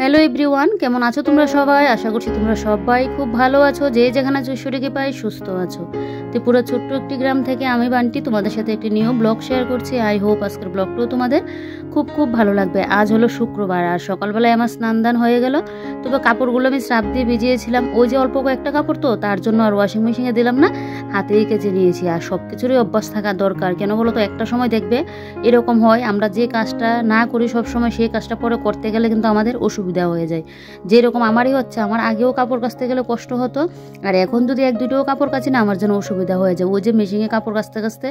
Hello everyone, কেমন আছো তোমরা সবাই? আশা করছি তোমরা সবাই খুব ভালো আছো, যে যেখানে আছো ঈশ্বরীকে পাই সুস্থ আছো। ত্রিপুরা ছোট্ট একটি গ্রাম থেকে আমি বান্টি তোমাদের সাথে একটি নিউ ব্লগ শেয়ার করছি। আই হোপ আজকের ব্লগটাও তোমাদের খুব খুব ভালো লাগবে। আজ হলো শুক্রবার আর সকালবেলায় আমার স্নান দান হয়ে গেল। তবে কাপড়গুলো আমি স্রাব দিয়ে ভিজিয়েছিলাম, ওই যে অল্প কয়েকটা কাপড় তো তার জন্য আর ওয়াশিং মেশিনে দিলাম না, হাতেই কেচে নিয়েছি। আর সব কিছুরই অভ্যাস থাকা দরকার, কেন বলো তো? একটা সময় দেখবে এরকম হয়, আমরা যে কাজটা না করি সব সময় সেই কাজটা পরে করতে গেলে কিন্তু আমাদের অসুবিধা হয়ে যায়। যেরকম আমারই হচ্ছে, আমার আগেও কাপড় কাচতে গেলে কষ্ট হতো, আর এখন যদি এক দুটোও কাপড় কাচি না আমার যেন অসুবিধা হয়ে যায়। ওই যে মেশিনে কাপড় কাচতে কাচতে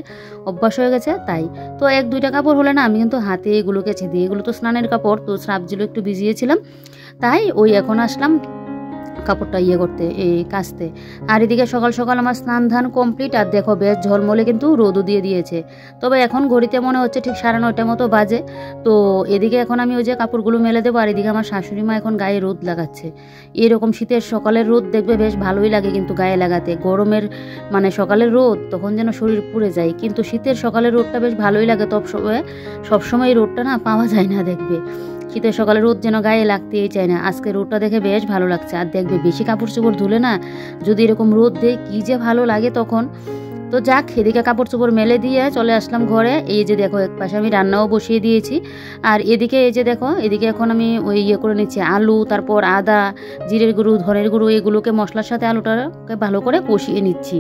অভ্যাস হয়ে গেছে, তাই তো এক দুইটা কাপড় হলে না আমি কিন্তু হাতে এগুলো কেচে দিই। এগুলো তো স্নানের কাপড়, তো স্রাবগুলো একটু ভিজিয়েছিলাম, তাই ওই এখন আসলাম কাপড়টা করতে, এই কাচতে। আর এদিকে সকাল সকাল আমার স্নান ধান কমপ্লিট। আর দেখো বেশ ঝলমলে কিন্তু রোদও দিয়ে দিয়েছে। তবে এখন ঘড়িতে মনে হচ্ছে ঠিক 9:30 মতো বাজে। তো এদিকে এখন আমি ওই যে কাপড়গুলো মেলে দেবো, আর এদিকে আমার শাশুড়ি মা এখন গায়ে রোদ লাগাচ্ছে। এরকম শীতের সকালের রোদ দেখবে বেশ ভালোই লাগে কিন্তু গায়ে লাগাতে। গরমের মানে সকালের রোদ তখন যেন শরীর পুড়ে যায়, কিন্তু শীতের সকালের রোদটা বেশ ভালোই লাগে। সবসময় এই রোদটা না পাওয়া যায় না, দেখবে শীতের সকালে রোদ যেন গায়ে লাগতেই চায় না। আজকে রোদটা দেখে বেশ ভালো লাগছে। আর দেখবে বেশি কাপড় চোপড় ধুলে না যদি এরকম রোদ দেয় কি যে ভালো লাগে তখন। তো যাক, এদিকে কাপড় চোপড় মেলে দিয়ে চলে আসলাম ঘরে। এই যে দেখো এক পাশে আমি রান্নাও বসিয়ে দিয়েছি, আর এদিকে এই যে দেখো এদিকে এখন আমি ওই করে নিচ্ছি আলু, তারপর আদা, জিরের গুঁড়ো, ধনের গুঁড়ো, এগুলোকে মশলার সাথে আলুটাকে ভালো করে কষিয়ে নিচ্ছি।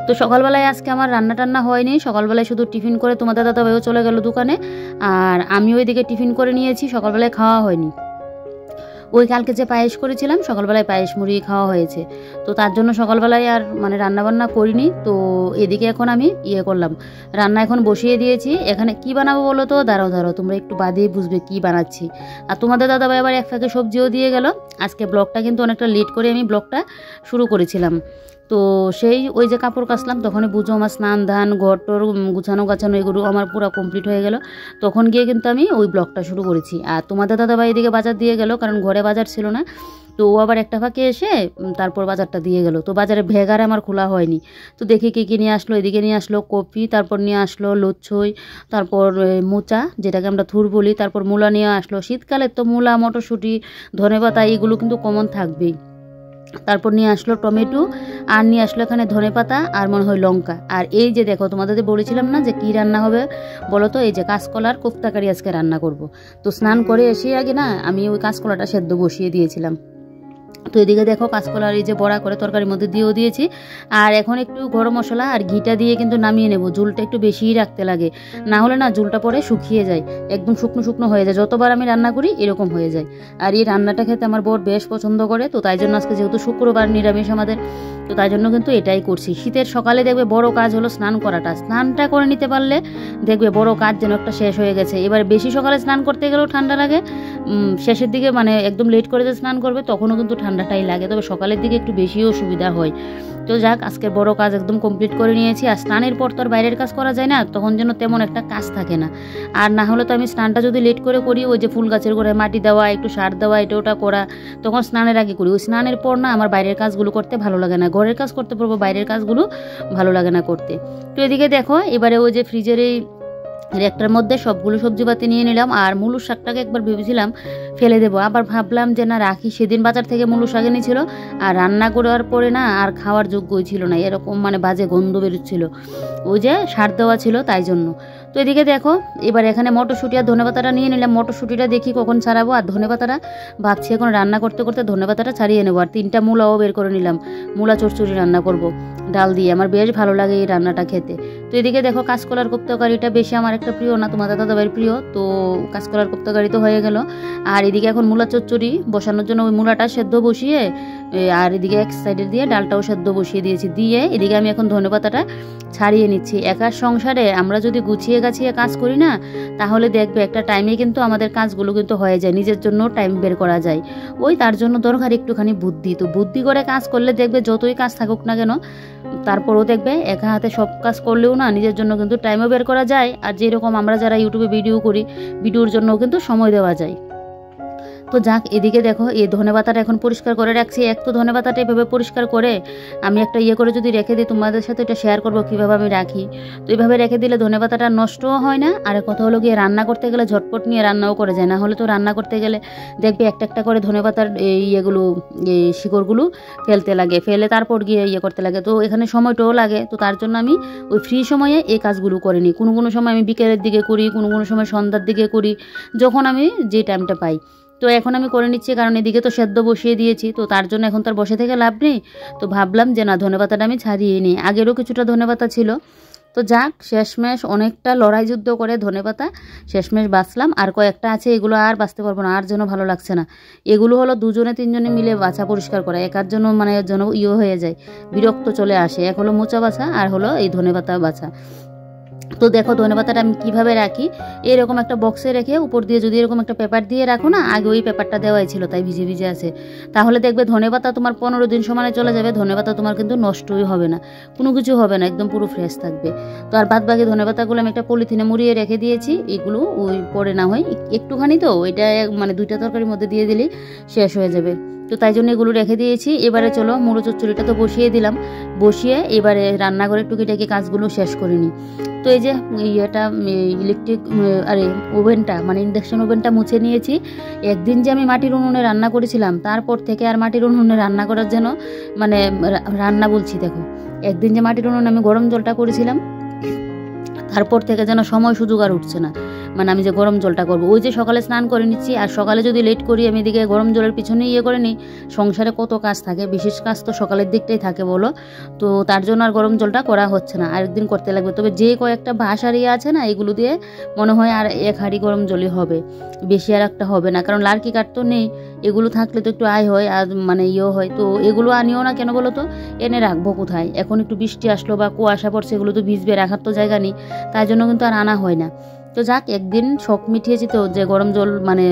তো সকালবেলায় আজকে আমার রান্না টান্না হয়নি, সকালবেলায় শুধু টিফিন করে তোমাদের দাদাভাইও চলে গেল দোকানে, আর আমিও ওইদিকে টিফিন করে নিয়েছি। সকালবেলায় খাওয়া হয়নি, ওই কালকে যে পায়েস করেছিলাম সকালবেলায় পায়েস মুড়ি খাওয়া হয়েছে, তো তার জন্য সকালবেলায় আর মানে রান্নাবান্না করিনি। তো এদিকে এখন আমি করলাম, রান্না এখন বসিয়ে দিয়েছি। এখানে কি বানাবো বলো তো? দাঁড়াও তোমরা একটু বাদেই বুঝবে কি বানাচ্ছি। আর তোমাদের দাদাভাই আবার এক ফাঁকে সবজিও দিয়ে গেল। আজকে ব্লগটা কিন্তু অনেকটা লেট করে আমি ব্লগটা শুরু করেছিলাম। তো সেই ওই যে কাপড় কাচলাম তখনই বুঝো আমার স্নান ধান ঘর টর গুছানো গাছানো এগুলো আমার পুরো কমপ্লিট হয়ে গেল। তখন গিয়ে কিন্তু আমি ওই ব্লগটা শুরু করেছি। আর তোমাদের দাদাভাই এদিকে বাজার দিয়ে গেল, কারণ ঘরে বাজার ছিল না। তো ও আবার একটা ফাঁকে এসে তারপর বাজারটা দিয়ে গেল। তো বাজারে ভেগারে আমার খোলা হয়নি। তো দেখি কী নিয়ে আসলো। এদিকে নিয়ে আসলো কপি, তারপর নিয়ে আসলো লুচ্ছই, তারপর মোচা যেটাকে আমরা থুর বলি, তারপর মূলা নিয়ে আসলো। শীতকালে তো মূলা, মটরশুঁটি, ধনেপাতা এগুলো কিন্তু কমন থাকবেই। তারপর নিয়ে আসলো টমেটো, আর নিয়ে আসলো এখানে ধনেপাতা আর মনে হয় লঙ্কা। আর এই যে দেখো তোমাদের বলেছিলাম না যে কি রান্না হবে বলো তো? এই যে কাঁচকলার কোফতাকারি আজকে রান্না করব। তো স্নান করে এসে আগে না আমি ওই কাঁচকলাটা সেদ্ধ বসিয়ে দিয়েছিলাম। তো এদিকে দেখো কাঁচকলার এই যে বড়া করে তরকারির মধ্যে দিয়েও দিয়েছি। আর এখন একটু গরম মশলা আর ঘিটা দিয়ে কিন্তু নামিয়ে নেব। ঝুলটা একটু বেশিই রাখতে লাগে, না হলে না ঝুলটা পরে শুকিয়ে যায়, একদম শুকনো শুকনো হয়ে যায়। যতবার আমি রান্না করি এরকম হয়ে যায়। আর এই রান্নাটা খেতে আমার বর বেশ পছন্দ করে, তো তাই জন্য আজকে যেহেতু শুক্রবার নিরামিষ আমাদের, তো তাই জন্য কিন্তু এটাই করছি। শীতের সকালে দেখবে বড় কাজ হলো স্নান করাটা। স্নানটা করে নিতে পারলে দেখবে বড় কাজ যেন একটা শেষ হয়ে গেছে। এবার বেশি সকালে স্নান করতে গেলেও ঠান্ডা লাগে, শেষের দিকে মানে একদম লেট করে যে স্নান করবে তখনও কিন্তু ঠান্ডাটাই লাগে, তবে সকালের দিকে একটু বেশিও সুবিধা হয়। তো যাক, আজকের বড় কাজ একদম কমপ্লিট করে নিয়েছি। আর স্নানের পর তো আর বাইরের কাজ করা যায় না, তখন যেন তেমন একটা কাজ থাকে না। আর না হলে তো আমি স্নানটা যদি লেট করে করি, ওই যে ফুল গাছের গোড়ায় মাটি দেওয়া, একটু সার দেওয়া, এটা ওটা করা, তখন স্নানের আগে করি। ওই স্নানের পর না আমার বাইরের কাজগুলো করতে ভালো লাগে না, ঘরের কাজ করতে পারবো, বাইরের কাজগুলো ভালো লাগে না করতে। তো এদিকে দেখো এবারে ওই যে ফ্রিজের এই রেকটার মধ্যে সবগুলো সবজিপাতি নিয়ে নিলাম। আর মুলুর শাকটাকে একবার ভেবেছিলাম ফেলে দেবো, আবার ভাবলাম যে না রাখি। সেদিন বাজার থেকে মুলুর শাক এনেছিল, আর রান্না করার পরে না আর খাওয়ার যোগ্যই ছিল না, এরকম মানে বাজে গন্ধ বেরোচ্ছিল, ওই যে সার দেওয়া ছিল তাই জন্য। তো এদিকে দেখো এবার এখানে মটরশুঁটি আর ধনেপাতাটা নিয়ে নিলাম। মটরশুঁটিটা দেখি কখন ছাড়াবো, আর ধনেপাতাটা ভাবছি এখন রান্না করতে করতে ধনেপাতাটা ছাড়িয়ে নেবো। আর 3টা মূলাও বের করে নিলাম, মূলা চচ্চড়ি রান্না করব ডাল দিয়ে। আমার বেশ ভালো লাগে এই রান্নাটা খেতে। তো এদিকে দেখো কাঁচকলার কোপ্তাকারিটা বেশি আমার একটা প্রিয় না, তোমাদের দাদাভাইয়ের প্রিয়, তো কাঁচকলার কোপ্তাকারি তো হয়ে গেল। আর এদিকে এখন মূলা চচ্চড়ি বসানোর জন্য ওই মূলাটা সেদ্ধ বসিয়ে, আর এদিকে এক সাইডে দিয়ে ডালটাও সেদ্ধ বসিয়ে দিয়েছি। দিয়ে এদিকে আমি এখন ধনেপাতাটা ছাড়িয়ে নিচ্ছি। একার সংসারে আমরা যদি গুছিয়ে গাছিয়ে কাজ করি না, তাহলে দেখবে একটা টাইমে কিন্তু আমাদের কাজগুলো কিন্তু হয়ে যায়, নিজের জন্য টাইম বের করা যায়। ওই তার জন্য দরকার একটুখানি বুদ্ধি। তো বুদ্ধি করে কাজ করলে দেখবে যতই কাজ থাকুক না কেন, তারপরেও দেখবে একা হাতে সব কাজ করলেও না নিজের জন্য কিন্তু টাইমও বের করা যায়। আর যেরকম আমরা যারা ইউটিউবে ভিডিও করি, ভিডিওর জন্যও কিন্তু সময় দেওয়া যায়। তো যাক, এদিকে দেখো এই ধনেপাতাটা এখন পরিষ্কার করে রাখছি। এক তো ধনেপাতাটা এভাবে পরিষ্কার করে আমি একটা করে যদি রেখে দিই, তোমাদের সাথে এটা শেয়ার করবো কীভাবে আমি রাখি। তো এইভাবে রেখে দিলে ধনেপাতাটা নষ্টও হয় না, আর কথা হলো গিয়ে রান্না করতে গেলে ঝটপট নিয়ে রান্নাও করে যায়। না হলে তো রান্না করতে গেলে দেখবে একটা একটা করে ধনেপাতার এই শিকড়গুলো ফেলতে লাগে, ফেলে তারপর গিয়ে করতে লাগে। তো এখানে সময়টাও লাগে। তো তার জন্য আমি ওই ফ্রি সময়ে এই কাজগুলো করে নিই। কোনো সময় আমি বিকেলের দিকে করি, কোনো সময় সন্ধ্যার দিকে করি, যখন আমি যে টাইমটা পাই। তো এখন আমি করে নিচ্ছি, কারণ এদিকে তো সেদ্ধ বসিয়ে দিয়েছি। তো তার জন্য এখন তার বসে থেকে লাভ নেই। তো ভাবলাম যে না, ধনেপাতাটা আমি ছাড়িয়ে নিই। আগেরও কিছুটা ধনেপাতা ছিল। তো যাক, শেষমেশ অনেকটা লড়াই যুদ্ধ করে ধনেপাতা শেষমেশ বাঁচলাম। আর কয়েকটা আছে, এগুলো আর বাঁচতে পারবো না, আর যেন ভালো লাগছে না। এগুলো হলো 2জনে 3জনে মিলে বাছা পরিষ্কার করা, একার জন্য মানে যেন হয়ে যায়, বিরক্ত চলে আসে। এক হলো মোচা বাছা, আর হলো এই ধনেপাতা বাছা। তো দেখো ধনেপাতাটা আমি কীভাবে রাখি, এরকম একটা বক্সে রেখে উপর দিয়ে যদি এরকম একটা পেপার দিয়ে রাখো না, আগে ওই পেপারটা দেওয়াই ছিল তাই ভিজে ভিজে আছে, তাহলে দেখবে ধনেপাতা তোমার 15 দিন সমানে চলে যাবে। ধনেপাতা তোমার কিন্তু নষ্টই হবে না, কোনো কিছু হবে না, একদম পুরো ফ্রেশ থাকবে। তো আর বাদ বাকি ধনেপাতাগুলো আমি একটা পলিথিনে মুড়িয়ে রেখে দিয়েছি। এগুলো ওই পরে না হয় একটুখানি, তো এটা মানে 2টা তরকারির মধ্যে দিয়ে দিলেই শেষ হয়ে যাবে। তো তাই জন্য এগুলো রেখে দিয়েছি। এবারে চলো মুড়ো চচ্চড়িটা তো বসিয়ে দিলাম, বসিয়ে এবারে রান্নাঘরের টুকিটাকি কাজগুলো শেষ করে নিই। তো এই যে ইলেকট্রিক ওভেনটা মানে ইন্ডাকশন ওভেনটা মুছে নিয়েছি। একদিন যে আমি মাটির উনুনে রান্না করেছিলাম, তারপর থেকে আর মাটির উনুনে রান্না করার জন্য মানে রান্না বলছি দেখো, একদিন যে মাটির উনুনে আমি গরম জলটা করেছিলাম, তারপর থেকে যেন সময় সুযোগ আর উঠছে না। মানে আমি যে গরম জলটা করবো, ওই যে সকালে স্নান করে নিচ্ছি, আর সকালে যদি লেট করি আমি এদিকে গরম জলের পিছনে করে নিই। সংসারে কত কাজ থাকে, বিশেষ কাজ তো সকালের দিকটাই থাকে বলো। তো তার জন্য আর গরম জলটা করা হচ্ছে না, আরেকদিন করতে লাগবে। তবে যে কয়েকটা বাঁশ আর আছে না, এগুলো দিয়ে মনে হয় আর 1 হাঁড়ি গরম জলই হবে, বেশি আর একটা হবে না। কারণ লার্কি কাঠ তো নেই, এগুলো থাকলে তো একটু আয় হয় আর মানে হয়। তো এগুলো আনিও না কেন বলো তো, এনে রাখবো কোথায়? এখন একটু বৃষ্টি আসলো বা কুয়াশা পড়ছে, এগুলো তো ভিজবে, রাখার তো জায়গা নেই, তাই জন্য কিন্তু আর আনা হয় না। তো যাক, একদিন শখ মিটিয়েছি তো, যে গরম জল মানে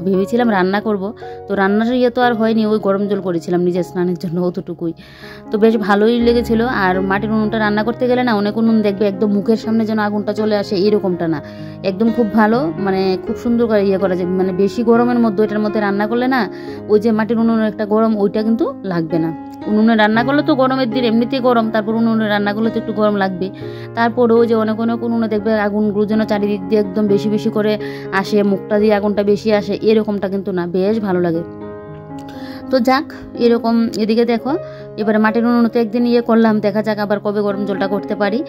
ভেবেছিলাম রান্না করব, তো রান্নার তো আর হয়নি, ওই গরম জল করেছিলাম নিজের স্নানের জন্য, অতটুকুই। তো বেশ ভালোই লেগেছিল। আর মাটির উনুনটা রান্না করতে গেলে না, অনেক উনুন দেখবে একদম মুখের সামনে যেন আগুনটা চলে আসে, এরকমটা না, একদম খুব ভালো মানে খুব সুন্দর করে করা যায়। মানে বেশি গরমের মধ্যে এটার মধ্যে রান্না করলে না, ওই যে মাটির উনুনের একটা গরম, ওইটা কিন্তু লাগবে না। উনুনে রান্না করলে তো গরমের দিন এমনিতেই গরম, তারপর উনুনে রান্না করলে তো একটু গরম লাগবে। তারপরেও যে অনেক উনুনে দেখবে আগুনগুলো যেন চারিদিক দিয়ে একদম বেশি বেশি করে আসে, মুখটা দিয়ে আগুনটা বেশি আসে, এরকমটা কিন্তু না, বেশ ভালো লাগে। তো যাক, এরকম এদিকে দেখো, এবারে মাটির উনুনতে একদিন করলাম, দেখা যাক আবার কবে গরম জলটা করতে পারি।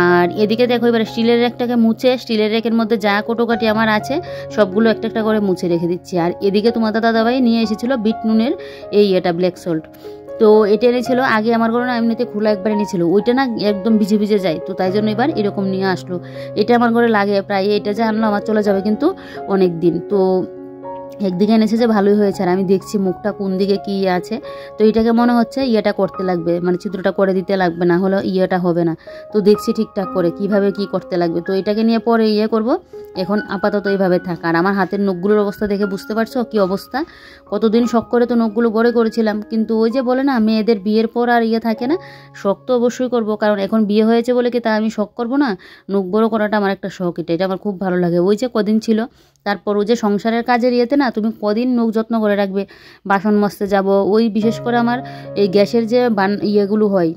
আর এদিকে দেখো, এবারে স্টিলের রেকটাকে মুছে, স্টিলের রেকের মধ্যে যা কোটোকাটি আমার আছে সবগুলো একটা একটা করে মুছে রেখে দিচ্ছি। আর এদিকে তোমার দাদাভাই নিয়ে এসেছিলো বিট নুনের ব্ল্যাক সল্ট। তো এটা এনেছিল আগে, আমার ঘরে না এমনিতে খোলা একবার এনেছিল, ওইটা না একদম ভিজে ভিজে যায়, তো তাই জন্য এবার এরকম নিয়ে আসলো। এটা আমার ঘরে লাগে প্রায়, এটা যে আনলো আমার চলে যাবে কিন্তু অনেক দিন। তো একদিকে এনেছে যে ভালোই হয়েছে, আর আমি দেখছি মুখটা কোন দিকে কি আছে। তো এটাকে মনে হচ্ছে করতে লাগবে, মানে ছিদ্রটা করে দিতে লাগবে, না হলে হবে না। তো দেখছি ঠিকঠাক করে কিভাবে কি করতে লাগবে। তো এটাকে নিয়ে পরে করব, এখন আপাতত এইভাবে থাক। আর আমার হাতের নখগুলোর অবস্থা দেখে বুঝতে পারছো কি অবস্থা। কতদিন শখ করে তো নখগুলো বড় করেছিলাম, কিন্তু ওই যে বলে না, মেয়েদের বিয়ের পর আর থাকে না, শখ তো অবশ্যই করবো, কারণ এখন বিয়ে হয়েছে বলে কি তা আমি শখ করবো না? নখ বড় করাটা আমার একটা শখ, এটা আমার খুব ভালো লাগে। ওই যে কদিন ছিল, তারপর ওই যে সংসারের কাজের না, তুমি কদিন নখ যত্ন করে রাখবে। বাসন মাজতে যাব, ওই বিশেষ করে আমার এই গ্যাসের যে ইয়েগুলো হয়,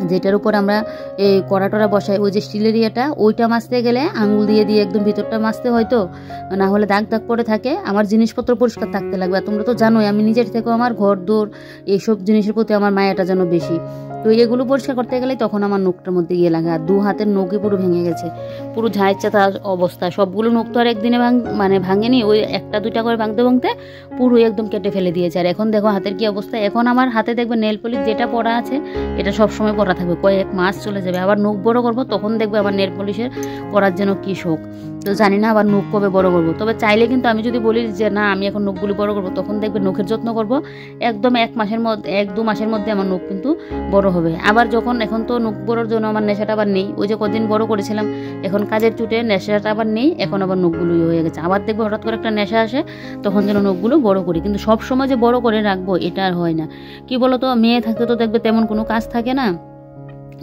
যেটার উপর আমরা এই কড়াটরা বসাই, ওই যে স্টিলের ওইটা মাজতে গেলে আঙুল দিয়ে দিয়ে একদম ভিতরটা মাজতে হয়, তো না হলে দাগ দাগ পড়ে থাকে। আমার জিনিসপত্র পরিষ্কার থাকতে লাগবে। আর তোমরা তো জানোই আমি নিজের থেকেও আমার ঘর দৌড় এইসব জিনিসের প্রতি আমার মায়াটা যেন বেশি। তো এগুলো পরিষ্কার করতে গেলে তখন আমার নখটার মধ্যে লাগে। আর 2 হাতের নখই পুরো ভেঙে গেছে, পুরো ঝাঁইচাতা অবস্থা। সবগুলো নখ তো আর একদিনে মানে ভাঙেনি, ওই 1টা 2টা করে ভাঙতে ভাঙতে পুরো একদম কেটে ফেলে দিয়েছে। আর এখন দেখো হাতের কি অবস্থা। এখন আমার হাতে দেখবে নেল পলিশ যেটা পরা আছে, এটা সবসময় পরা থাকবে, কয়েক মাস চলে যাবে। আবার নখ বড় করবো, তখন দেখবে আবার নেল পলিশের পরার জন্য কি শখ। তো জানি না আবার নখ কবে বড় করবো। তবে চাইলে কিন্তু আমি যদি বলি যে না আমি এখন নখগুলি বড় করবো, তখন দেখবে নখের যত্ন করবো, একদম 1-2 মাসের মধ্যে আমার নখ কিন্তু বড় হবে। আবার যখন এখন তো নখ বড়োর জন্য আমার নেশাটা আবার নেই, ওই যে কদিন বড় করেছিলাম, এখন কাজের চুটে নেশাটা আবার নেই, এখন আবার নখগুলোই হয়ে গেছে। আবার দেখবে হঠাৎ করে একটা নেশা আসে, তখন যেন নখগুলো বড় করি, কিন্তু সব সময় যে বড় করে রাখবো এটা আর হয় না। কি বলো তো, মেয়ে থাকতে তো দেখবে তেমন কোনো কাজ থাকে না,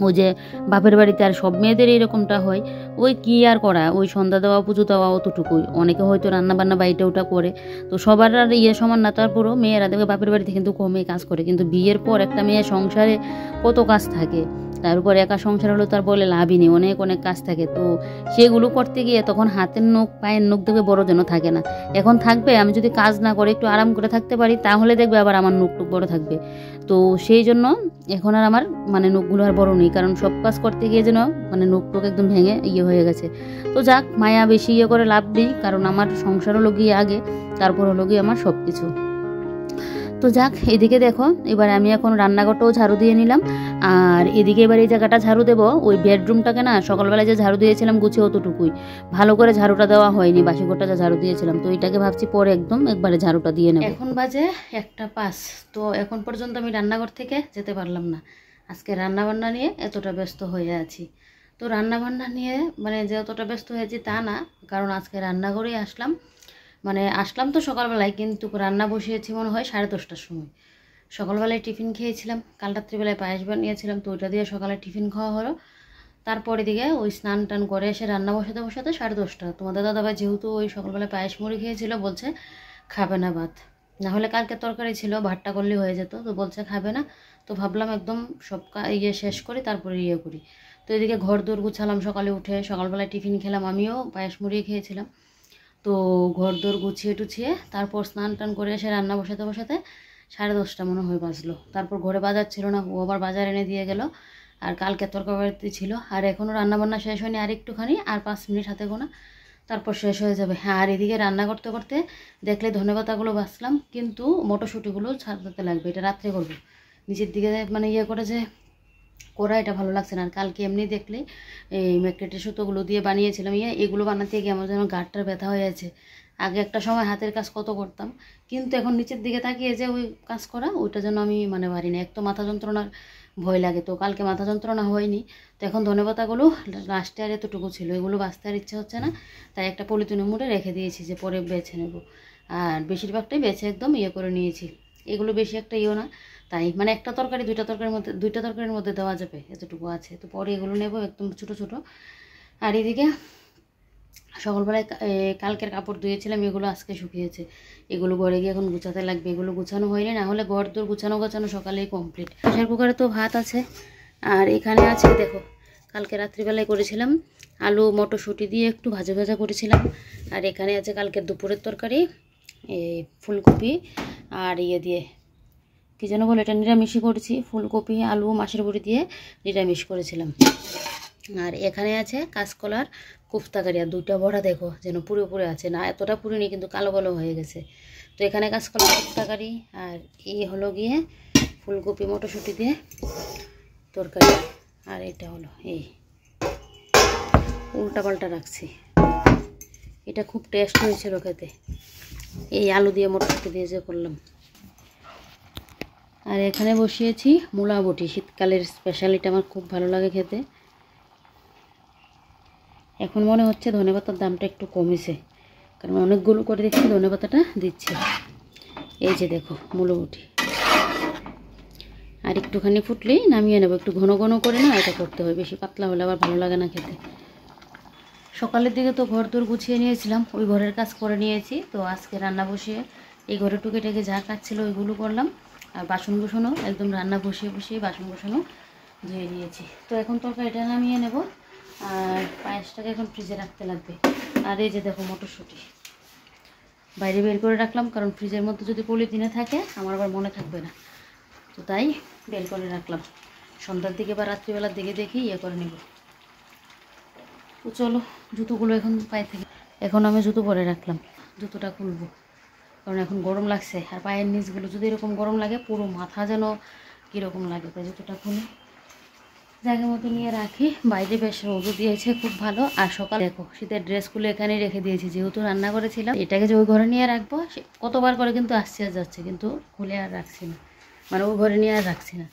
ওই যে বাপের বাড়িতে আর সব মেয়েদের এরকমটা হয়, ওই কি আর করা, ওই সন্ধ্যা দেওয়া পুজো দেওয়া অতটুকুই। অনেকে হয়তো রান্নাবান্না বাড়িতে ওটা করে, তো সবার আর সমান না। তারপরও মেয়েরা দেখবে বাপের বাড়িতে কিন্তু কমে কাজ করে, কিন্তু বিয়ের পর একটা মেয়ে সংসারে কত কাজ থাকে, তার উপর একা সংসার হলো তার বলে লাভই নেই, অনেক অনেক কাজ থাকে। তো সেগুলো করতে গিয়ে তখন হাতের নখ পায়ের নখ দেখবে বড় যেন থাকে না। এখন থাকবে আমি যদি কাজ না করে একটু আরাম করে থাকতে পারি, তাহলে দেখবে আবার আমার নখ টুক বড় থাকবে। তো সেই জন্য এখন আর আমার নখগুলো আর বড় নেই, কারণ সব কাজ করতে গিয়ে যেন নখ টুক একদম ভেঙে হয়ে গেছে। তো যাক, মায়া বেশি করে লাভ নেই, কারণ আমার সংসার হলো গিয়ে আগে, তারপর হলো গিয়ে আমার সব কিছু। তো যাক, এদিকে দেখো এবার আমি এখন রান্নাঘরটাও ঝাড়ু দিয়ে নিলাম, আর এদিকে এবার এই জায়গাটা ঝাড়ু দেবো। ওই বেডরুমটাকে না সকালবেলায় যে ঝাড়ু দিয়েছিলাম গুছিয়ে অতটুকুই, ভালো করে ঝাড়ুটা দেওয়া হয়নি, বাসি ঘরটা যা ঝাড়ু দিয়েছিলাম, তো এটাকে ভাবছি পরে একদম একবারে ঝাড়ুটা দিয়ে নেব। এখন বাজে 1:05, তো এখন পর্যন্ত আমি রান্নাঘর থেকে যেতে পারলাম না। আজকে রান্নাবান্না নিয়ে এতটা ব্যস্ত হয়ে আছি। তো রান্নাবান্না নিয়ে যে অতটা ব্যস্ত হয়েছি তা না, কারণ আজকে রান্নাঘরেই আসলাম। আসলাম তো সকালবেলায়, কিন্তু রান্না বসিয়েছি মনে হয় 10:30টার সময়। সকালবেলায় টিফিন খেয়েছিলাম, কাল রাত্রিবেলায় পায়েস বানিয়েছিলাম, তো ওইটা দিয়ে সকালে টিফিন খাওয়া হলো। তারপরে দিকে ওই স্নান টান করে এসে রান্না বসাতে 10:30। তোমাদের দাদাভাই যেহেতু ওই সকালবেলায় পায়েস মুড়ি খেয়েছিল, বলছে খাবে না ভাত, না হলে কালকে তরকারি ছিল, ভাতটা করলে হয়ে যেত, তো বলছে খাবে না। তো ভাবলাম একদম সব শেষ করি, তারপরে করি। তো এদিকে ঘর দৌড় গুছালাম, সকালে উঠে সকালবেলায় টিফিন খেলাম, আমিও পায়েস মুড়ি খেয়েছিলাম। তো ঘর দৌড় গুছিয়ে টুছিয়ে তারপর স্নান টান করে এসে রান্না বসাতে 10:30 মনে হয় বাজলো। তারপর ঘরে বাজার ছিল না, ও আবার বাজার এনে দিয়ে গেল, আর কালকে তরকারি ছিল, আর এখনও রান্নাবান্না শেষ হয়নি, আর একটুখানি, আর 5 মিনিট হাতে গোনা, তারপর শেষ হয়ে যাবে। হ্যাঁ, আর এদিকে রান্না করতে করতে দেখলে ধনেপাতাগুলো বাছলাম, কিন্তু মটরশুঁটিগুলো ছাড়তে লাগবে, এটা রাত্রে করবো। নিচের দিকে করে যে করা, এটা ভালো লাগছে না। আর কালকে এমনি দেখলে এই ম্যাকরেটের সুতোগুলো দিয়ে বানিয়েছিলাম, এগুলো বানাতে গিয়ে আমার যেন গাঁটটার ব্যথা হয়ে আছে। আগে একটা সময় হাতের কাজ কত করতাম, কিন্তু এখন নিচের দিকে তাকিয়ে যে ওই কাজ করা, ওইটা যেন আমি পারি না। এক তো মাথা যন্ত্রণার ভয় লাগে, তো কালকে মাথা যন্ত্রণা হয়নি। তো এখন ধনেপাতাগুলো লাস্টে আর এতটুকু ছিল, এগুলো বাঁচতে আর ইচ্ছে হচ্ছে না, তাই একটা পলিথিনের মুড়ে রেখে দিয়েছি যে পরে বেছে নেব। আর বেশিরভাগটাই বেছে একদম করে নিয়েছি, এগুলো বেশি একটা না, তাই একটা তরকারি দুইটা তরকারির মধ্যে দেওয়া যাবে, এতটুকু আছে। তো পরে এগুলো নেব একদম ছোট ছোট। আর এদিকে সকালবেলায় কালকের কাপড় ধুয়েছিলাম, এগুলো আজকে শুকিয়েছে, এগুলো ঘরে গিয়ে এখন গুছাতে লাগবে। এগুলো গুছানো হয়নি, না হলে ঘর দোর গুছানো সকালেই কমপ্লিট। প্রেসার কুকারে তো ভাত আছে, আর এখানে আছে দেখো কালকে রাত্রিবেলায় করেছিলাম আলু মটরশুঁটি দিয়ে একটু ভাজা ভাজা করেছিলাম। আর এখানে আছে কালকের দুপুরের তরকারি, ফুলকপি আর দিয়ে কী যেন বলে, এটা নিরামিষই করেছি, ফুলকপি আলু মাছের বড়ি দিয়ে নিরামিষ করেছিলাম। আর এখানে আছে কাঁচকলার কোফতাকারি, আর 2টা বড়া দেখো যেন পুরো আছে, না এতটা পুরিনি, কিন্তু কালো কালো হয়ে গেছে। তো এখানে কাঁচকলার কোফতাকারি, আর এই হলো গিয়ে ফুলকপি মটরশুঁটি দিয়ে তরকারি, আর এটা হলো উল্টা পাল্টা রাখছি। এটা খুব টেস্ট হয়েছিল খেতে, এই আলু দিয়ে মটরশুঁটি দিয়ে যে করলাম। আর এখানে বসিয়েছি মূলা বটি, শীতকালের স্পেশাল, এটা আমার খুব ভালো লাগে খেতে। এখন মনে হচ্ছে ধনেপাতার দামটা একটু কমেছে, কারণ অনেকগুলো করে দেখছি ধনেপাতাটা দিচ্ছে। এই যে দেখো মূলা বটি, আর একটুখানি ফুটলেই নামিয়ে নেব। একটু ঘন ঘন করে না এটা করতে হয়, বেশি পাতলা হলে আবার ভালো লাগে না খেতে। সকালের দিকে তো ঘর দোর গুছিয়ে নিয়েছিলাম, ওই ঘরের কাজ করে নিয়েছি। তো আজকে রান্না বসিয়ে এই ঘরে টুকে টেকে যা কাজ ছিল ওইগুলো করলাম, আর বাসন কুসনও একদম রান্না বসিয়ে বাসন কুসনও ধুয়ে নিয়েছি। তো এখন তরকারিটা নামিয়ে নেব, আর পায়েসটাকে এখন ফ্রিজে রাখতে লাগবে। আর এই যে দেখো মটরশুঁটি বাইরে বের করে রাখলাম, কারণ ফ্রিজের মধ্যে যদি পলিথিনে থাকে আমার আবার মনে থাকবে না, তো তাই বের করে রাখলাম। সন্ধ্যার দিকে বা রাত্রিবেলার দিকে দেখি করে নেব। তো চলো জুতোগুলো এখন পায়ে থেকে, এখন আমি জুতো পরে রাখলাম, জুতোটা খুলবো, কারণ এখন গরম লাগছে। আর পায়ের নিচগুলো যদি এরকম গরম লাগে, পুরো মাথা যেন কীরকম লাগে, তাই জুতোটা খুলে জায়গা মতো নিয়ে রাখি। বাইরে বেশ রোদও দিয়েছে খুব ভালো। আর সকাল দেখো শীতের ড্রেসগুলো এখানে রেখে দিয়েছি, যেহেতু রান্না করেছিলাম। এটাকে যে ওই ঘরে নিয়ে রাখবো কতবার করে কিন্তু আসছে আর যাচ্ছে, কিন্তু খুলে আর রাখছি না, ওই ঘরে নিয়ে আর রাখছি না।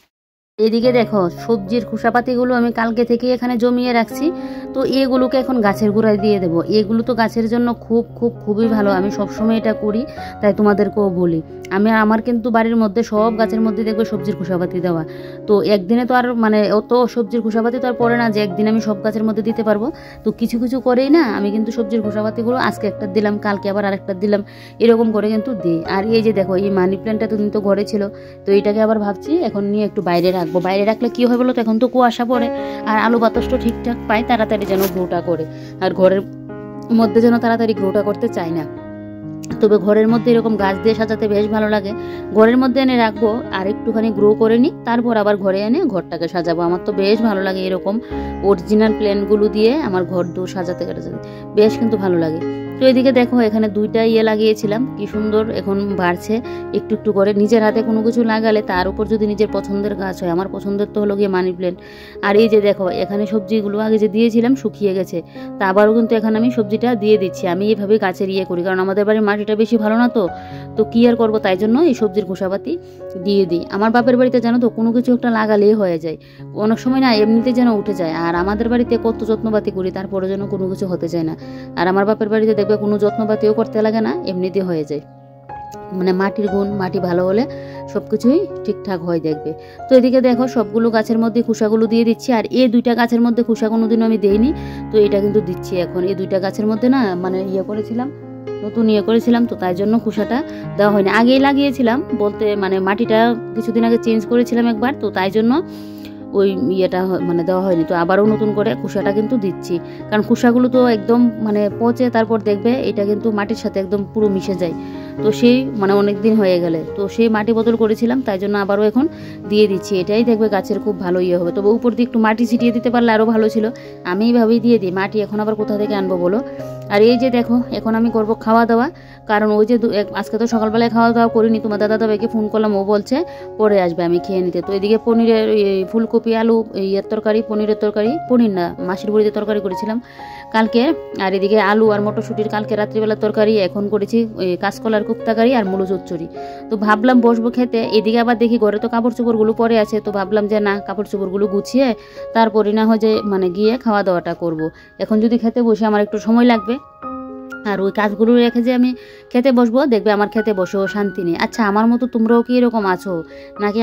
এদিকে দেখো সবজির খোসাপাতিগুলো আমি কালকে থেকে এখানে জমিয়ে রাখছি, তো এগুলোকে এখন গাছের গোড়ায় দিয়ে দেবো। এগুলো তো গাছের জন্য খুবই ভালো, আমি সবসময় এটা করি, তাই তোমাদেরকেও বলি। আমার কিন্তু বাড়ির মধ্যে সব গাছের মধ্যে দেখবে সবজির খোসাপাতি দেওয়া, তো একদিনে তো আর মানে অত সবজির খোসাপাতি তো আর পড়ে না যে একদিন আমি সব গাছের মধ্যে দিতে পারবো। তো কিছু কিছু করেই না আমি কিন্তু সবজির খোসাপাতিগুলো আজকে একটা দিলাম, কালকে আবার আরেকটা দিলাম, এরকম করে কিন্তু দিই। আর এই যে দেখো এই মানি প্ল্যান্টটা তো ঘরে ছিল, তো এটাকে আবার ভাবছি এখন নিয়ে একটু বাইরে রাখবো। বাইরে রাখলে কি হয় বলো তো, এখন তো কুয়াশা পড়ে আর আলো বাতাসটা ঠিকঠাক পায়, তাড়াতাড়ি যেন গ্রোটা করে। আর ঘরের মধ্যে যেন তাড়াতাড়ি গ্রোটা করতে চায় না, তবে ঘরের মধ্যে এরকম গাছ দিয়ে সাজাতে বেশ ভালো লাগে। ঘরের মধ্যে এনে রাখবো আর একটুখানি গ্রো করে নিই, তারপর আবার ঘরে এনে ঘরটাকে সাজাবো। আমার তো বেশ ভালো লাগে এরকম অরিজিনাল প্ল্যান্টগুলো দিয়ে আমার ঘর দূর সাজাতে বেশ কিন্তু ভালো লাগে। তো এদিকে দেখো এখানে 2টা লাগিয়েছিলাম, কি সুন্দর এখন বাড়ছে একটু একটু করে। নিজের হাতে কোনো কিছু লাগালে তার উপর যদি নিজের পছন্দের গাছ হয়, আমার পছন্দের তো হলো গিয়ে মানি প্ল্যান্ট। আর এই যে দেখো এখানে সবজিগুলো আগে যে দিয়েছিলাম শুকিয়ে গেছে, তা আবারও কিন্তু এখানে আমি সবজিটা দিয়ে দিচ্ছি। আমি এইভাবে গাছের করি, কারণ আমাদের বাড়ির মাটিটা বেশি ভালো না, তো কি আর করবো, তাই জন্য এই সবজির খোসাপাতি দিয়ে দিই। আমার বাপের বাড়িতে জানো তো কোনো কিছু একটা লাগালেই হয়ে যায়, অনেক সময় না এমনিতে যেন উঠে যায়। আর আমাদের বাড়িতে কত যত্নপাতি করি, তারপরে যেন কোনো কিছু হতে চায় না। আর আমার বাপের বাড়িতে দেখবে কোনো যত্নপাতিও করতে লাগে না, এমনিতে হয়ে যায়। মানে মাটির গুণ, মাটি ভালো হলে সব কিছুই ঠিকঠাক হয় দেখবে। তো এদিকে দেখো সবগুলো গাছের মধ্যে খোসাগুলো দিয়ে দিচ্ছি। আর এই 2টা গাছের মধ্যে খোসা কোনোদিনও আমি দেইনি, তো এটা কিন্তু দিচ্ছি এখন। এই 2টা গাছের মধ্যে না মানে করেছিলাম, নতুন করেছিলাম, তো তাই জন্য খোসাটা দেওয়া হয়নি। আগেই লাগিয়েছিলাম বলতে মানে মাটিটা কিছুদিন আগে চেঞ্জ করেছিলাম একবার, তো তাই জন্য ওই মানে দেওয়া হয়নি। তো আবারও নতুন করে খোসাটা কিন্তু দিচ্ছি, কারণ খোসাগুলো তো একদম মানে পচে তারপর দেখবে এটা কিন্তু মাটির সাথে একদম পুরো মিশে যায়। তো সেই মানে অনেক দিন হয়ে গেলে তো সেই মাটি বদল করেছিলাম, তাই জন্য আবারও এখন দিয়ে দিচ্ছি। এটাই দেখবে গাছের খুব ভালো হবে। তবে উপর দিয়ে একটু মাটি ছিটিয়ে দিতে পারলে আরও ভালো ছিল, আমি এইভাবেই দিয়ে দিই। মাটি এখন আবার কোথা থেকে আনবো বলো। আর এই যে দেখো এখন আমি করব খাওয়া দাওয়া, কারণ ওই যে আজকে তো সকালবেলায় খাওয়া দাওয়া করিনি, তোমার দাদাভাইকে ফোন করলাম, ও বলছে পরে আসবে আমি খেয়ে নিতে। তো এদিকে পনিরের ফুলকপি আলু তরকারি, পনিরের তরকারি, পনির না মাসির বড়িতে তরকারি করেছিলাম কালকে। আর এদিকে আলু আর মটরশুঁটির কালকে রাত্রিবেলার তরকারি, এখন করেছি কাঁচকলার কুপ্তাকারি আর মুলো চচ্চড়ি। তো ভাবলাম বসবো খেতে, এদিকে আবার দেখি ঘরে তো কাপড় চোপড়গুলো পরে আছে, তো ভাবলাম যে না কাপড় চোপড়গুলো গুছিয়ে তারপরে না হয় যে মানে গিয়ে খাওয়া দাওয়াটা করব। এখন যদি খেতে বসে আমার একটু সময় লাগবে, আর ওই কাজগুলো রেখে যে আমি খেতে বসবো, দেখবে আমার খেতে বসেও শান্তি নেই। আচ্ছা আমার মতো তোমরাও কি এরকম আছো নাকি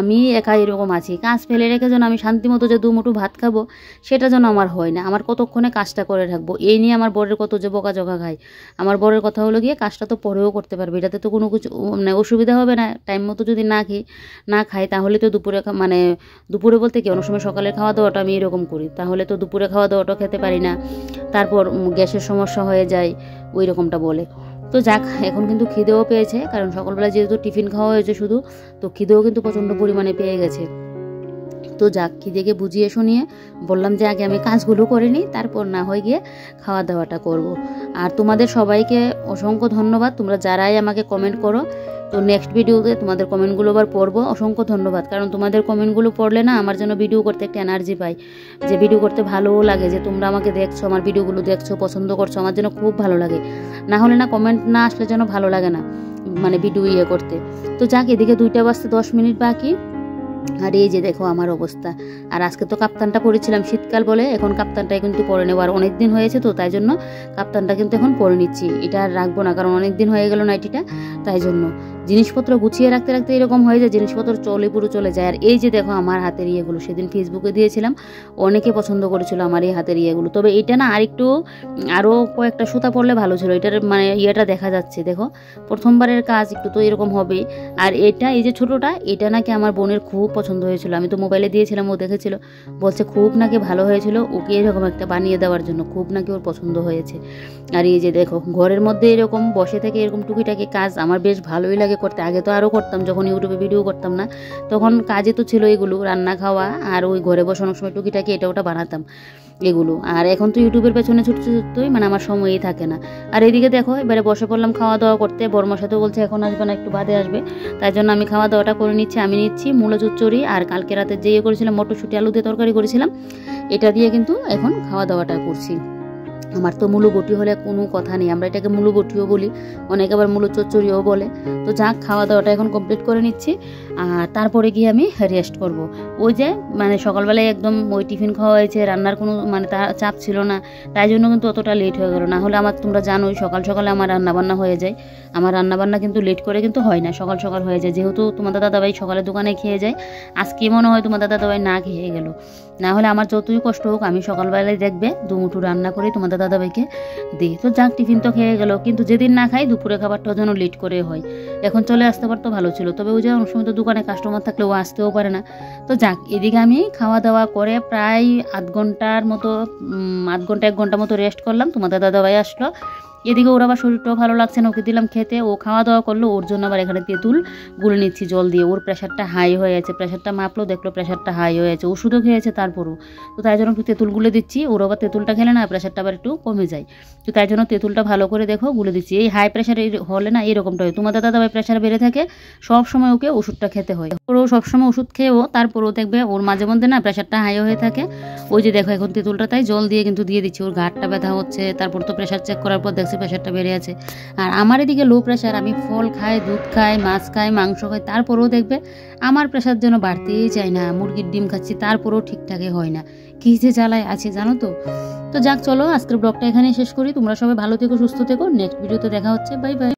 আমি একা এরকম আছি? কাজ ফেলে রেখে যেন আমি শান্তি মতো যে 2 মুঠো ভাত খাবো সেটা যেন আমার হয় না। আমার কতক্ষণে কাজটা করে রাখবো, এই নিয়ে আমার বরের কত যে বকাঝকা খায়। আমার বরের কথা হলো গিয়ে কাজটা তো পরেও করতে পারবে, এটাতে তো কোনো কিছু মানে অসুবিধা হবে না। টাইম মতো যদি না খাই তাহলে তো দুপুরে মানে দুপুরে বলতে কি অনেক সময় সকালের খাওয়া দাওয়াটা আমি এরকম করি, তাহলে তো দুপুরে খাওয়া দাওয়াটা খেতে পারি না, তারপর গ্যাসের সমস্যা হয়ে যায় ওই রকমটা বলে। তো যাক এখন কিন্তু খিদেও পেয়েছে, কারণ সকালবেলা যেহেতু টিফিন খাওয়া হয়েছে শুধু, তো খিদেও কিন্তু প্রচণ্ড পরিমাণে পেয়ে গেছে। তো যাক খিদেকে বুঝিয়ে শুনিয়ে বললাম যে আগে আমি কাজগুলো করে নিই, তারপর না হয় গিয়ে খাওয়া দাওয়াটা করব। আর তোমাদের সবাইকে অসংখ্য ধন্যবাদ, তোমরা যারাই আমাকে কমেন্ট করো। তো নেক্সট ভিডিওতে তোমাদের কমেন্টগুলো আবার পড়বো। অসংখ্য ধন্যবাদ, কারণ তোমাদের কমেন্টগুলো পড়লে না আমার জন্য ভিডিও করতে একটা এনার্জি পাই, যে ভিডিও করতে ভালোও লাগে, যে তোমরা আমাকে দেখছো, আমার ভিডিওগুলো দেখছো, পছন্দ করছো, আমার জন্য খুব ভালো লাগে। না হলে না কমেন্ট না আসলে যেন ভালো লাগে না মানে ভিডিও করতে। তো যাক এদিকে 2টা বাজতে 10 মিনিট বাকি। আর এই যে দেখো আমার অবস্থা। আর আজকে তো কাপ্তানটা পরেছিলাম শীতকাল বলে, এখন কাপ্তানটাই কিন্তু পরে নেবো। আর অনেক দিন হয়েছে তো তাই জন্য কাপ্তানটা কিন্তু এখন পরে নিচ্ছি, এটা আর রাখবো না, কারণ অনেক দিন হয়ে গেল নাইটিটা, তাই জন্য জিনিসপত্র গুছিয়ে রাখতে রাখতে এরকম হয়ে যায়, জিনিসপত্র পুরো চলে যায়। আর এই যে দেখো আমার হাতের সেদিন ফেসবুকে দিয়েছিলাম, অনেকে পছন্দ করেছিল আমার এই হাতের তবে এটা না আরও কয়েকটা সুতা পরলে ভালো ছিল, এটার মানে দেখা যাচ্ছে দেখো, প্রথমবারের কাজ একটু তো এরকম হবে। আর এটা এই যে ছোটোটা, এটা নাকি আমার বোনের খুব পছন্দ হয়েছিল, আমি তো মোবাইলে দিয়েছিলাম, ও দেখেছিল, বলছে খুব নাকি ভালো হয়েছিল, ওকে এরকম একটা বানিয়ে দেওয়ার জন্য খুব নাকি ওর পছন্দ হয়েছে। আর এই যে দেখো ঘরের মধ্যে এরকম বসে থেকে এরকম টুকিটাকি কাজ আমার বেশ ভালোই লাগে করতে। আগে তো আরও করতাম, যখন ইউটিউবে ভিডিও করতাম না তখন কাজে তো ছিল এগুলো, রান্না খাওয়া আর ওই ঘরে বসে অনেক সময় টুকিটাকি এটা ওটা বানাতাম এগুলো। আর এখন তো ইউটিউবের পেছনে ছুটতেই মানে আমার সময়ই থাকে না। আর এদিকে দেখো এবারে বসে পড়লাম খাওয়া দাওয়া করতে। বর্মার সাথেও বলছে এখন আসবে না, একটু বাদে আসবে, তাই জন্য আমি খাওয়া দাওয়াটা করে নিচ্ছি। আমি নিচ্ছি মুলো চচ্চড়ি, আর কালকে রাতে যে করেছিলাম মটরশুঁটি আলু দিয়ে তরকারি করেছিলাম, এটা দিয়ে কিন্তু এখন খাওয়া দাওয়াটা করছি। আমার তো মূলো বটি হলে কোনো কথা নেই, আমরা এটাকে মূলো বটিও বলি, অনেকে আবার মূলো চচ্চড়িও বলে। তো যাক, খাওয়া দাওয়াটা এখন কমপ্লিট করে নিচ্ছি, আর তারপরে গিয়ে আমি রেস্ট করব। ওই যে মানে সকালবেলায় একদম ওই টিফিন খাওয়া হয়েছে, রান্নার কোনো মানে চাপ ছিল না, তাই জন্য কিন্তু অতটা লেট হয়ে গেল। না হলে আমার তোমরা জানোই সকাল সকালে আমার রান্নাবান্না হয়ে যায়, আমার রান্নাবান্না কিন্তু লেট করে কিন্তু হয় না, সকাল সকাল হয়ে যায়। যেহেতু তোমাদের দাদাভাই সকালে দোকানে খেয়ে যায়, আজকে মনে হয় তোমাদের দাদাভাই না খেয়ে গেল। না হলে আমার যতই কষ্ট হোক আমি সকালবেলায় দেখবে দুমুঠো রান্না করে তোমাদের দাদাভাইকে দিই। তো যাক, টিফিন তো খেয়ে গেল, কিন্তু যেদিন না খাই দুপুরে খাবারটাও যেন লেট করে হয়। এখন চলে আসতে পারতো ভালো ছিল, তবে ওই যে অনেক সময় তো দোকানে কাস্টমার থাকলে ও আসতেও পারে না। তো যাক, এদিকে আমি খাওয়া দাওয়া করে প্রায় আধ ঘন্টার মতো 1 ঘন্টা মতো রেস্ট করলাম। তোমাদের দাদাভাই আসলো, এদিকে ওর আবার শরীরটাও ভালো লাগছে না, ওকে দিলাম খেতে, ও খাওয়া দাওয়া করলো। ওর জন্য আবার এখানে তেঁতুল গুলে নিচ্ছি জল দিয়ে। ওর প্রেশারটা হাই হয়ে আছে, প্রেশারটা মাপলো, দেখলো প্রেশারটা হাই হয়ে আছে, ওষুধও খেয়েছে তারপরও। তো তাই জন্য একটু তেঁতুল গুলে দিচ্ছি, ওর আবার তেঁতুলটা খেলে না প্রেশারটা আবার একটু কমে যায়। তো তাই জন্য তেঁতুলটা ভালো করে দেখো গুলে দিচ্ছি। এই হাই প্রেশার হলে না এরকমটা হয়, তোমাদের দাদাভাই প্রেশার বেড়ে থাকে, সব সময় ওকে ওষুধটা খেতে হয়। ওরও সবসময় ওষুধ খেয়েও তারপরেও দেখবে ওর মাঝে মধ্যে না প্রেশারটা হাই হয়ে থাকে। ওই যে দেখো এখন তেঁতুলটা তাই জল দিয়ে কিন্তু দিয়ে দিচ্ছি, ওর ঘাটটা ব্যথা হচ্ছে। তারপর তো প্রেশার চেক করার পর দেখছি প্রেশারটা বেড়ে আছে। আর আমার এদিকে লো প্রেশার, আমি ফল খাই, দুধ খাই, মাছ খাই, মাংস খাই, তারপরেও দেখবে আমার প্রেশার যেন বাড়তেই চায় না। মুরগির ডিম খাচ্ছি তারপরেও ঠিকঠাকই হয় না, কী যে জ্বালায় আছে জানো তো। তো যাক, চলো আজকের ব্লগটা এখানেই শেষ করি। তোমরা সবাই ভালো থেকো, সুস্থ থেকো, নেক্সট ভিডিওতে দেখা হচ্ছে, বাই বাই।